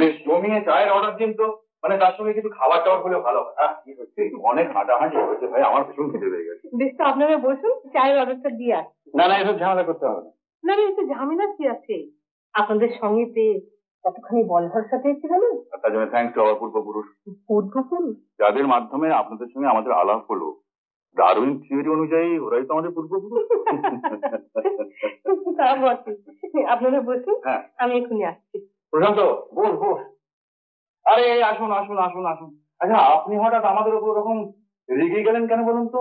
বেশ জমিয়ে চায়ের অর্ডার দিন তো, মানে তার সঙ্গে কিছু খাবার টাবার হলে ভালো হয়। অনেক হাঁটাহাঁটি হয়েছে ভাই, আমার ভীষণ খেতে পেয়ে গেছে। বেশ তো আপনারা বসুন, চায়ের অর্ডারটা দিয়ে আসি। না না, এসব ঝামেলা করতে হবে না। না না, একটু ঝামেলা কি আছে? আপনাদের সঙ্গে পেয়ে কতখানি বল ভরসা পেয়েছি বলুন। তার জন্য থ্যাংকস টু আওয়ার পূর্বপুরুষ। পূর্বপুরুষ? যাদের মাধ্যমে আপনাদের সঙ্গে আমাদের আলাপ হলো, দারুণ থিওরি অনুযায়ী ওরাই তো আমাদের পূর্বপুরুষ। তা বটে। আপনারা বসুন, হ্যাঁ আমি এক্ষুনি আসছি। প্রশান্ত, বস বস। আরে আসুন আসুন আসুন আসুন। আচ্ছা, আপনি হঠাৎ আমাদের উপর ওরকম রেগে গেলেন কেন বলুন তো?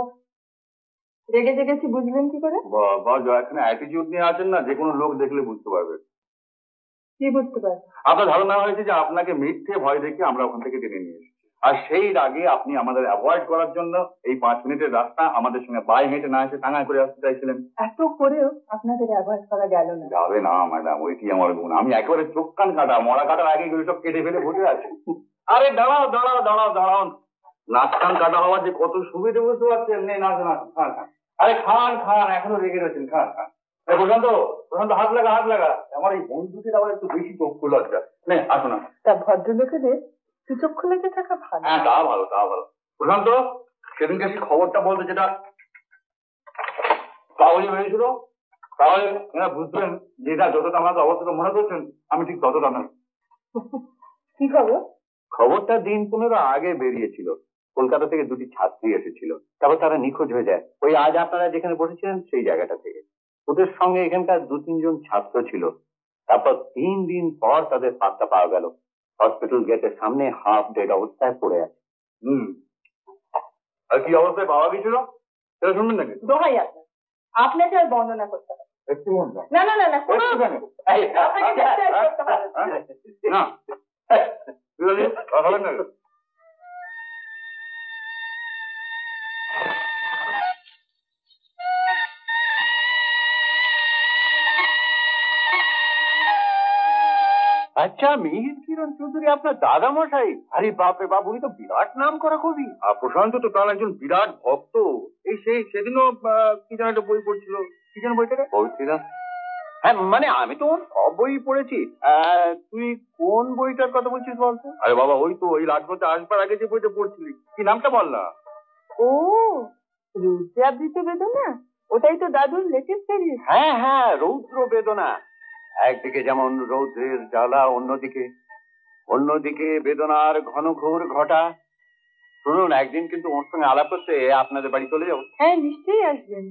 রেগে জেগেছি বুঝলেন কি করে? বাবা, এখানে অ্যাটিটিউড নিয়ে আছেন না, যে কোনো লোক দেখলে বুঝতে পারবে। কি বুঝতে পারবেন? আপনার ধারণা হয়েছে যে আপনাকে মিথ্যে ভয় দেখে আমরা ওখান থেকে টেনে নিয়ে এসেছি, আর সেই আগে আপনি আমাদের অ্যাভয়েড করার জন্য এই 5 মিনিটের রাস্তা আমাদের সঙ্গে পায়ে হেঁটে না এসে টাঙায় করে আসতে চাইছিলেন। এত করেও আপনাদের অ্যাভয়েড করা গেল না। যাবে না ম্যাডাম, ওইটি আমার গুণ। আমি একেবারে চোখ কান কাটা, মরা কাটার আগে এগুলো সব কেটে ফেলে বসে আছি। আরে দাঁড়াও দাঁড়াও দাঁড়াও দাঁড়াও, নাচ কান কাটা হওয়ার যে কত সুবিধে বুঝতে পারছেন? নেই, নাচ নাচ, খান খান। আরে খান খান, এখনো রেগে রয়েছেন, খান খান। প্রশান্ত, প্রশান্ত, হাত লাগা হাত লাগা। আমার এই বন্ধুটির আবার একটু বেশি চক্ষু লজ্জা। নে আসো না। তা ভদ্রলোকেদের সুচক্ষু লেগে থাকা ভালো। হ্যাঁ, তা ভালো তা ভালো। প্রশান্ত, সেদিনকে সেই খবরটা বলতে যেটা কাগজে হয়েছিল, তাহলে বুঝবেন যেটা যতটা আমাকে অবস্থা মনে করছেন, আমি ঠিক ততটা না। কি খবর? খবরটা দিন 15 আগে বেরিয়েছিল। কলকাতা থেকে 2টি ছাত্রী এসেছিল, তারপর তারা নিখোঁজ হয়ে যায় ওই আজ আপনারা যেখানে বসেছিলেন সেই জায়গাটা থেকে। ওদের সঙ্গে এখানকার 2-3 জন ছাত্র ছিল। তারপর 3 দিন পর তাদের পাত্তা পাওয়া গেল, হসপিটাল গেটের সামনে হাফ ডেড অবস্থায় পড়ে আছে। আর কি অবস্থায় পাওয়া গেছিল সেটা শুনবেন নাকি? দোহাই আপনার, আপনাকে আর বর্ণনা করতে হবে একটু না। না না না, হবেন না। আচ্ছা, মিহির কিরণ চৌধুরী আপনার দাদা মশাই? আরে বাপরে বাপ, উনি তো বিরাট নাম করা কবি। আর প্রশান্ত তো তার একজন বিরাট ভক্ত। এই সেদিনও কি যেন একটা বই পড়ছিল, কি যেন বইটাকে বলছিলাম। হ্যাঁ, মানে আমি তো ওর সব বই পড়েছি। তুই কোন বইটার কথা বলছিস বলতো? আরে বাবা, ওই তো ওই রাজপথে আসবার আগে যে বইটা পড়ছিলি, কি নামটা বল না। ও, রুদ্রাবৃত বেদনা, ওটাই তো দাদুর লেটেস্ট সিরিজ। হ্যাঁ হ্যাঁ, রৌদ্র বেদনা। একদিকে যেমন রৌদ্রের জ্বালা, অন্যদিকে বেদনার ঘন ঘোর ঘটা। শুনুন, একদিন কিন্তু ওর সঙ্গে আলাপ করতে আপনাদের বাড়ি চলে যাবো। হ্যাঁ, নিশ্চয়ই আসবেন।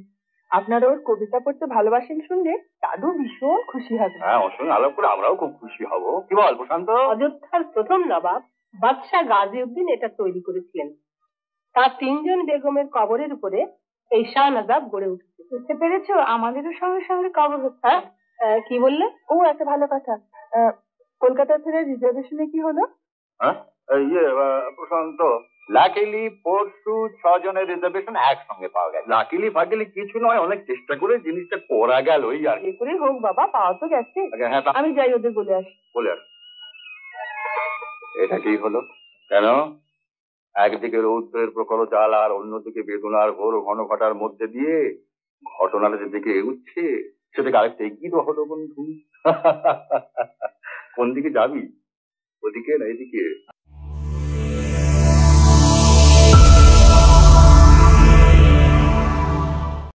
আপনারা ওর কবিতা পড়তে ভালোবাসেন শুনলে দাদু ভীষণ খুশি হবে। হ্যাঁ, ওর সঙ্গে আলাপ করে আমরাও খুব খুশি হব। কি বল প্রশান্ত? অযোধ্যার প্রথম নবাব বাদশাহ গাজীউদ্দিন এটা তৈরি করেছিলেন। তার 3 জন বেগমের কবরের উপরে এই শাহনাজাব গড়ে উঠেছে। বুঝতে পেরেছো? আমাদেরও সঙ্গে সঙ্গে কবর হচ্ছে। কি বললে? ও, একটা ভালো কথা। কলকাতা ফেরার রিজার্ভেশনে কি হলো? হ্যাঁ, প্রশান্ত, লাকিলি পরশু 6 জনের রিজার্ভেশন একসঙ্গে পাওয়া গেছে। লাকিলি ফাকিলি কিছু নয়, অনেক চেষ্টা করে জিনিসটা করা গেল, ওই আর কি। করে হোক বাবা, পাওয়া তো গেছে। হ্যাঁ, আমি যাই, ওদের বলে আসি। বলে আস। এটা কি হলো? কেন? একদিকে রৌদ্রের প্রখর জ্বালা আর অন্যদিকে বেদনার ঘোর ঘন ঘটার মধ্যে দিয়ে ঘটনাটা যেদিকে এগুচ্ছে সেদিকে আরেকটা এগিয়ে হলো বন্ধু। কোন দিকে যাবি? ওদিকে না এদিকে?